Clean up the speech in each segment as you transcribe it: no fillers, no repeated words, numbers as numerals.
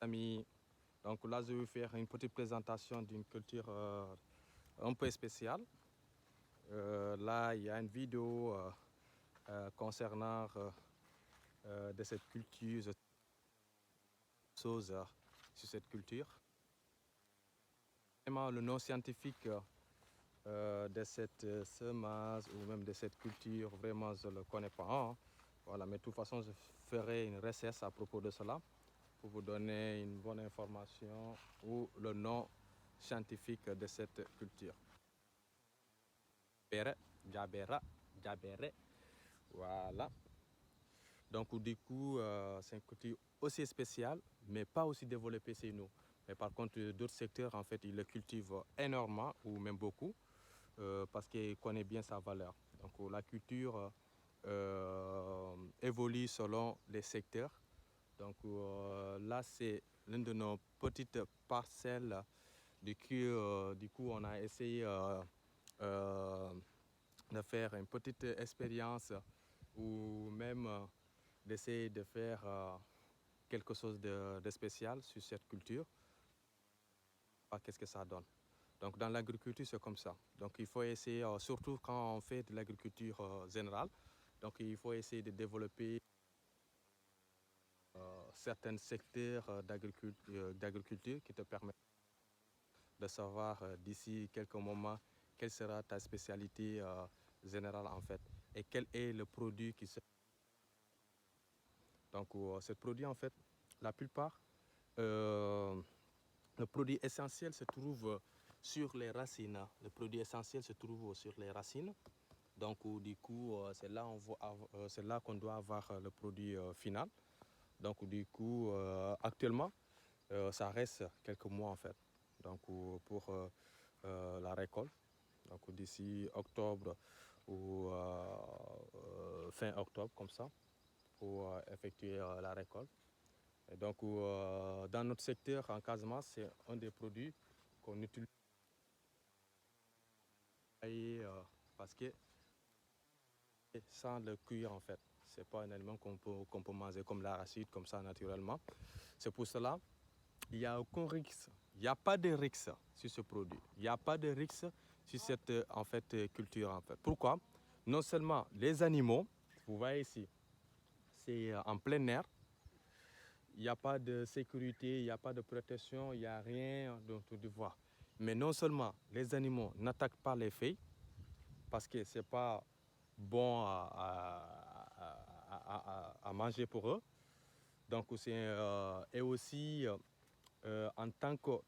Amis, donc là je vais faire une petite présentation d'une culture un peu spéciale. Là il y a une vidéo concernant de cette culture, choses sur cette culture. Vraiment le nom scientifique de cette semence ou même de cette culture, vraiment je ne le connais pas. Hein. Voilà, mais de toute façon je ferai une recherche à propos de cela pour vous donner une bonne information ou le nom scientifique de cette culture. Jabera, Jabere, voilà. Donc du coup, c'est une culture aussi spéciale, mais pas aussi développée chez nous. Mais par contre, d'autres secteurs, en fait, ils le cultivent énormément ou même beaucoup parce qu'ils connaissent bien sa valeur. Donc la culture évolue selon les secteurs. Donc là, c'est l'une de nos petites parcelles. Du coup, on a essayé de faire une petite expérience ou même d'essayer de faire quelque chose de spécial sur cette culture. Qu'est-ce que ça donne? Donc dans l'agriculture, c'est comme ça. Donc il faut essayer, surtout quand on fait de l'agriculture générale, donc il faut essayer de développer certains secteurs d'agriculture qui te permettent de savoir d'ici quelques moments quelle sera ta spécialité générale en fait et quel est le produit qui se... Donc ce produit en fait, la plupart, le produit essentiel se trouve sur les racines. Le produit essentiel se trouve sur les racines. Donc du coup, c'est là qu'on doit avoir le produit final. Donc du coup, actuellement, ça reste quelques mois en fait. Donc pour la récolte. Donc d'ici octobre ou fin octobre comme ça pour effectuer la récolte. Et donc dans notre secteur en Casamance, c'est un des produits qu'on utilise parce que sans le cuire en fait, c'est pas un aliment qu'on peut manger comme l'arachide comme ça naturellement. C'est pour cela il n'y a aucun risque. Il n'y a pas de risque sur ce produit. Il n'y a pas de risque sur cette en fait, culture. En fait. Pourquoi? Non seulement les animaux, vous voyez ici, c'est en plein air. Il n'y a pas de sécurité, il n'y a pas de protection, il n'y a rien dont tu vois. Mais non seulement les animaux n'attaquent pas les feuilles, parce que ce n'est pas bon à manger pour eux. Donc, et aussi, en tant que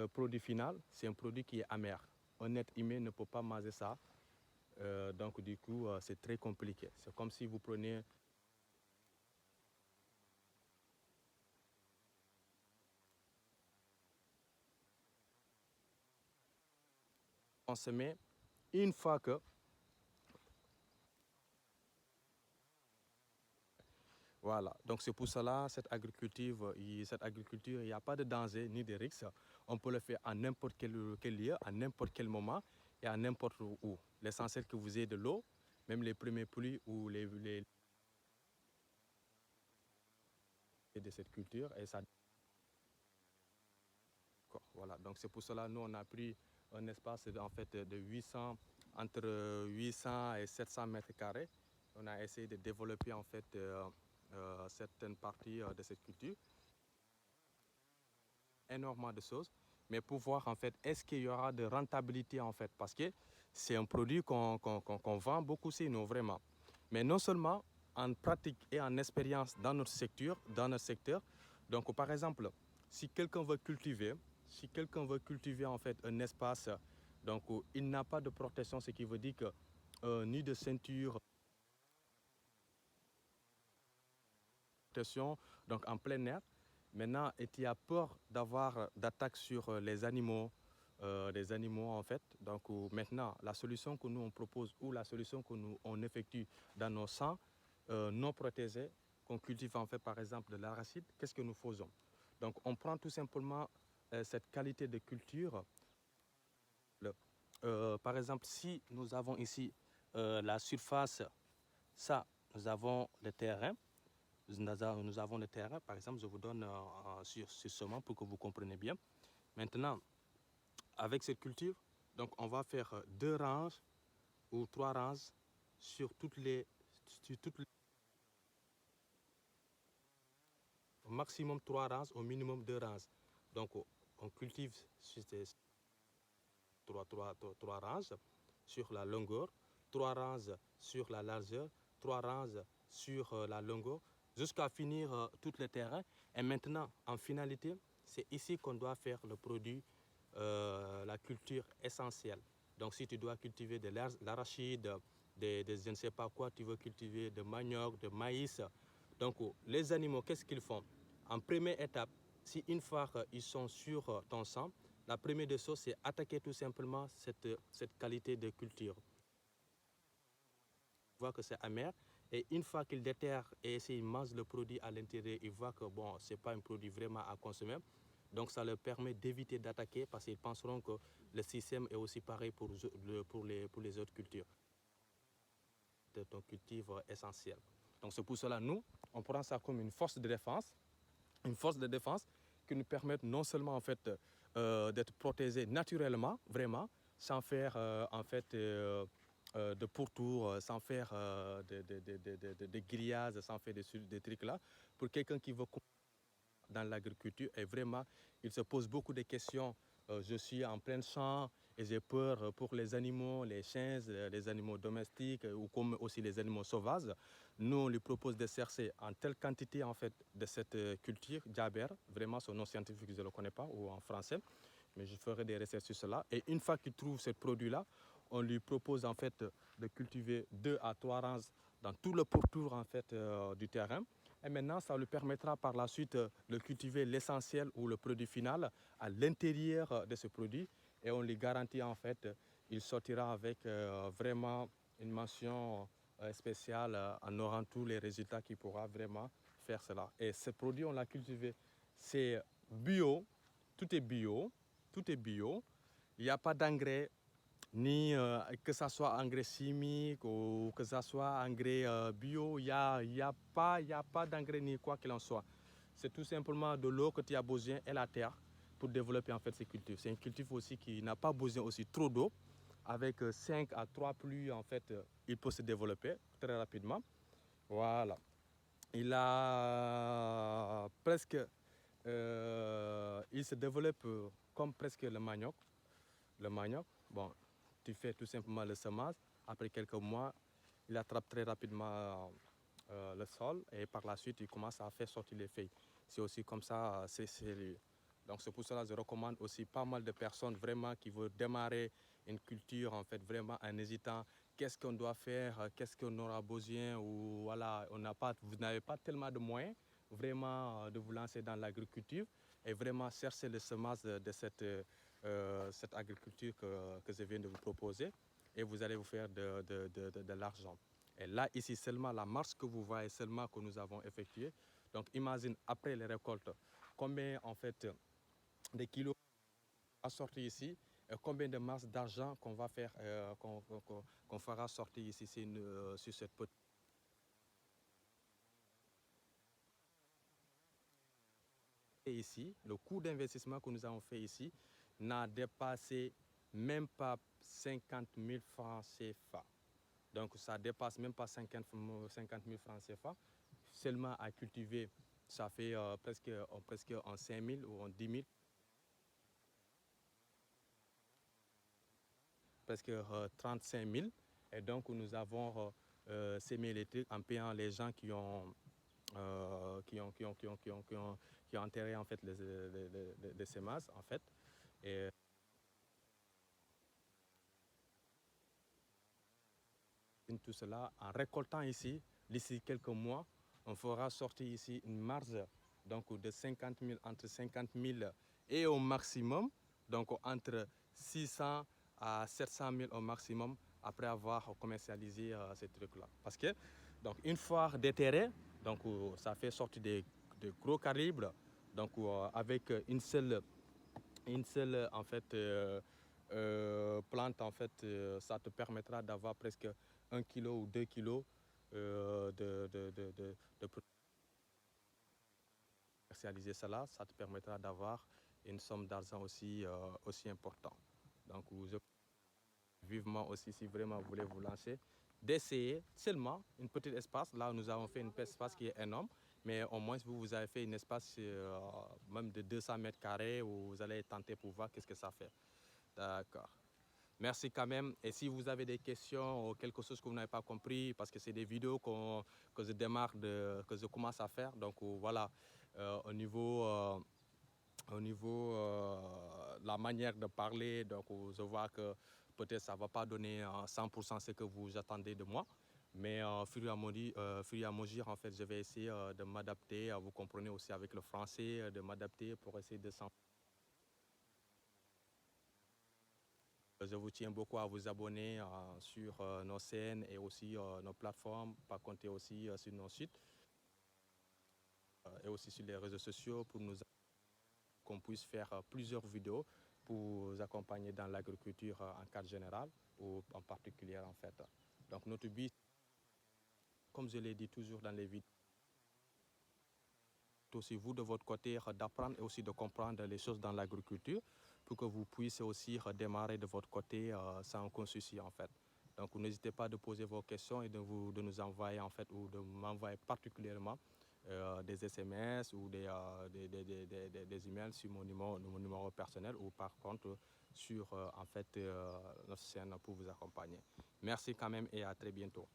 produit final, c'est un produit qui est amer. Un être humain ne peut pas manger ça. Donc, du coup, c'est très compliqué. C'est comme si vous prenez consommé une fois que... Voilà, donc c'est pour cela, cette agriculture, il n'y a pas de danger ni de risque. On peut le faire à n'importe quel lieu, à n'importe quel moment et à n'importe où. L'essentiel que vous ayez de l'eau, même les premiers pluies ou les de cette culture, et ça... Voilà, donc c'est pour cela nous on a pris un espace en fait de 800, entre 800 et 700 mètres carrés. On a essayé de développer en fait certaines parties de cette culture. Énormément de choses, mais pour voir en fait est-ce qu'il y aura de rentabilité en fait, parce que c'est un produit qu'on vend beaucoup chez nous vraiment. Mais non seulement en pratique et en expérience dans notre secteur. Donc par exemple, si quelqu'un veut cultiver, en fait un espace, donc il n'a pas de protection, ce qui veut dire que ni de ceinture, protection, donc en plein air. Maintenant, et tu as peur d'avoir d'attaques sur les animaux en fait. Donc maintenant, la solution que nous on propose ou la solution que nous on effectue dans nos champs non protégés, qu'on cultive en fait par exemple de l'arachide, qu'est-ce que nous faisons? Donc on prend tout simplement cette qualité de culture. Par exemple, si nous avons ici la surface, ça, nous avons le terrain. nous avons le terrain, par exemple, je vous donne sur semence pour que vous compreniez bien. Maintenant, avec cette culture, donc on va faire 2 ranges ou 3 ranges sur toutes les au maximum 3 ranges, au minimum 2 ranges. Donc on cultive sur ces 3 ranges sur la longueur, 3 ranges sur la largeur, 3 ranges sur la longueur, jusqu'à finir tout le terrain. Et maintenant, en finalité, c'est ici qu'on doit faire le produit, la culture essentielle. Donc si tu dois cultiver de l'arachide, je ne sais pas quoi, tu veux cultiver de manioc, de maïs. Donc les animaux, qu'est-ce qu'ils font? En première étape, si une fois qu'ils sont sur ton sang, la première des choses, c'est attaquer tout simplement cette qualité de culture. Il voit que c'est amer. Et une fois qu'il déterre et s'il mange le produit à l'intérieur, il voit que bon, ce n'est pas un produit vraiment à consommer. Donc ça leur permet d'éviter d'attaquer parce qu'ils penseront que le système est aussi pareil pour les autres cultures. C'est un cultif essentiel. Donc c'est pour cela, nous, on prend ça comme une force de défense. Une force de défense qui nous permet non seulement en fait d'être protégés naturellement, vraiment, sans faire en fait de pourtour, sans faire de grillades, sans faire des trucs là. Pour quelqu'un qui veut dans l'agriculture et vraiment, il se pose beaucoup de questions. Je suis en plein champ et j'ai peur pour les animaux, les chiens, les animaux domestiques ou comme aussi les animaux sauvages. Nous, on lui propose de chercher en telle quantité en fait de cette culture, Jaber, vraiment son nom scientifique, je ne le connais pas, ou en français, mais je ferai des recherches sur cela. Et une fois qu'il trouve ce produit-là, on lui propose en fait de cultiver 2 à 3 rangs dans tout le pourtour en fait du terrain. Et maintenant, ça lui permettra par la suite de cultiver l'essentiel ou le produit final à l'intérieur de ce produit. Et on lui garantit en fait, il sortira avec vraiment une mention spéciale en aurant tous les résultats qu'il pourra vraiment faire cela. Et ce produit, on l'a cultivé, c'est bio, tout est bio, tout est bio. Il n'y a pas d'engrais, ni que ce soit engrais chimique ou que ce soit engrais bio, il y a pas d'engrais ni quoi qu'il en soit. C'est tout simplement de l'eau que tu as besoin et la terre pour développer en fait ces cultures. C'est un cultif aussi qui n'a pas besoin aussi trop d'eau. Avec 5 à 3 pluies, en fait, il peut se développer très rapidement. Voilà. Il a presque, il se développe comme presque le manioc. Le manioc, bon, tu fais tout simplement le semence. Après quelques mois, il attrape très rapidement le sol et par la suite, il commence à faire sortir les feuilles. C'est aussi comme ça, donc c'est pour cela que je recommande aussi pas mal de personnes vraiment qui veulent démarrer une culture en fait vraiment en hésitant. Qu'est-ce qu'on doit faire, qu'est-ce qu'on aura besoin ou voilà, vous n'avez pas tellement de moyens vraiment de vous lancer dans l'agriculture et vraiment chercher les semences de cette agriculture que je viens de vous proposer et vous allez vous faire de l'argent. Et là, ici, seulement la marche que vous voyez seulement que nous avons effectuée. Donc, imagine après les récoltes, combien en fait de kilos à sortir ici et combien de masses d'argent qu'on va faire, qu'on fera sortir ici sur cette petite. Et ici, le coût d'investissement que nous avons fait ici n'a dépassé même pas 50 000 francs CFA. Donc ça dépasse même pas 50 000 francs CFA. Seulement à cultiver, ça fait presque en 5 000 ou en 10 000. Presque 35 000. Et donc nous avons semi-électrique en payant les gens qui ont enterré en fait les semences en fait. Et tout cela en récoltant ici, d'ici quelques mois, on fera sortir ici une marge donc de 50 000, entre 50 000 et au maximum, donc entre 600 à 700 000 au maximum après avoir commercialisé ces trucs-là. Parce que donc une fois déterré, donc ça fait sortir de gros calibres, donc avec une seule en fait plante en fait ça te permettra d'avoir presque 1 kilo ou 2 kilos de produits. commercialiser cela, ça te permettra d'avoir une somme d'argent aussi importante. Donc, je vivement aussi, si vraiment vous voulez vous lancer, d'essayer seulement une petite espace. Là, nous avons fait une petite espace qui est énorme, mais au moins, vous avez fait un espace même de 200 mètres carrés où vous allez tenter pour voir qu'est-ce que ça fait. D'accord. Merci quand même. Et si vous avez des questions ou quelque chose que vous n'avez pas compris, parce que c'est des vidéos que je démarre, que je commence à faire. Donc voilà, au niveau la manière de parler, donc je vois que peut-être ça ne va pas donner 100% ce que vous attendez de moi. Mais au fur et à mesure, en fait, je vais essayer de m'adapter. Vous comprenez aussi avec le français, de m'adapter pour essayer de s'en... Je vous tiens beaucoup à vous abonner sur nos scènes et aussi nos plateformes, par contre aussi sur nos sites et aussi sur les réseaux sociaux pour nous qu'on puisse faire plusieurs vidéos pour vous accompagner dans l'agriculture en cadre général ou en particulier en fait. Donc notre but, comme je l'ai dit toujours dans les vidéos, aussi vous de votre côté d'apprendre et aussi de comprendre les choses dans l'agriculture pour que vous puissiez aussi redémarrer de votre côté sans aucun souci en fait. Donc n'hésitez pas de poser vos questions et de nous envoyer en fait ou de m'envoyer particulièrement des SMS ou des emails sur mon numéro personnel ou par contre sur en fait notre chaîne pour vous accompagner. Merci quand même et à très bientôt.